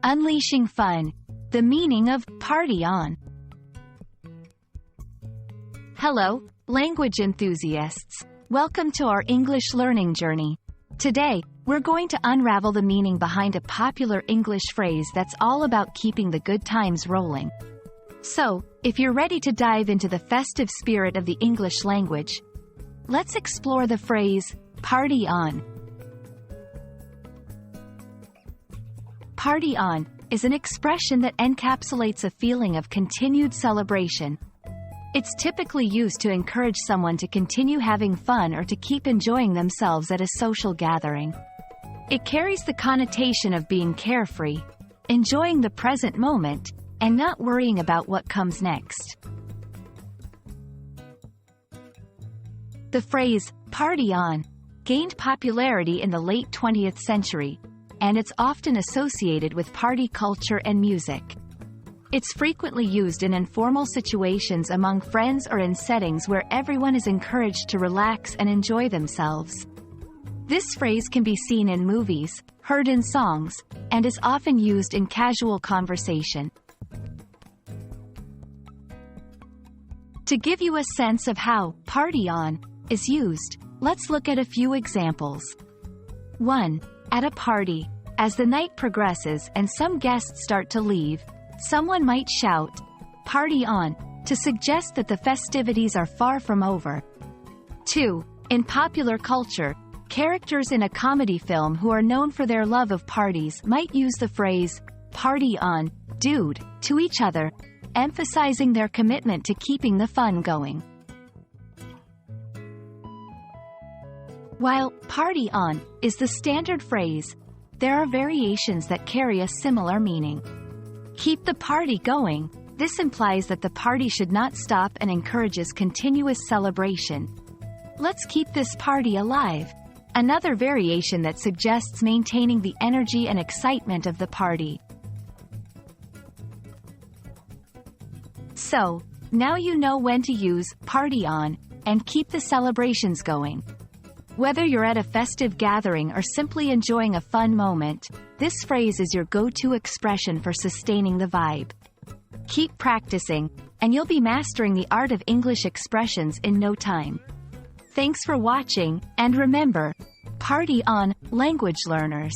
Unleashing fun. The meaning of party on. Hello, language enthusiasts. Welcome to our English learning journey. Today, we're going to unravel the meaning behind a popular English phrase that's all about keeping the good times rolling. So, if you're ready to dive into the festive spirit of the English language, let's explore the phrase, party on. Party on is an expression that encapsulates a feeling of continued celebration. It's typically used to encourage someone to continue having fun or to keep enjoying themselves at a social gathering. It carries the connotation of being carefree, enjoying the present moment, and not worrying about what comes next. The phrase, party on, gained popularity in the late 20th century, and it's often associated with party culture and music. It's frequently used in informal situations among friends or in settings where everyone is encouraged to relax and enjoy themselves. This phrase can be seen in movies, heard in songs, and is often used in casual conversation. To give you a sense of how party on is used, let's look at a few examples. 1. At a party, as the night progresses and some guests start to leave, someone might shout, "Party on," to suggest that the festivities are far from over. 2. In popular culture, characters in a comedy film who are known for their love of parties might use the phrase, "Party on, dude," to each other, emphasizing their commitment to keeping the fun going. While "party on" is the standard phrase, there are variations that carry a similar meaning. Keep the party going. This implies that the party should not stop and encourages continuous celebration. Let's keep this party alive. Another variation that suggests maintaining the energy and excitement of the party. So, now you know when to use party on and keep the celebrations going. Whether you're at a festive gathering or simply enjoying a fun moment, this phrase is your go-to expression for sustaining the vibe. Keep practicing, and you'll be mastering the art of English expressions in no time. Thanks for watching, and remember, party on, language learners.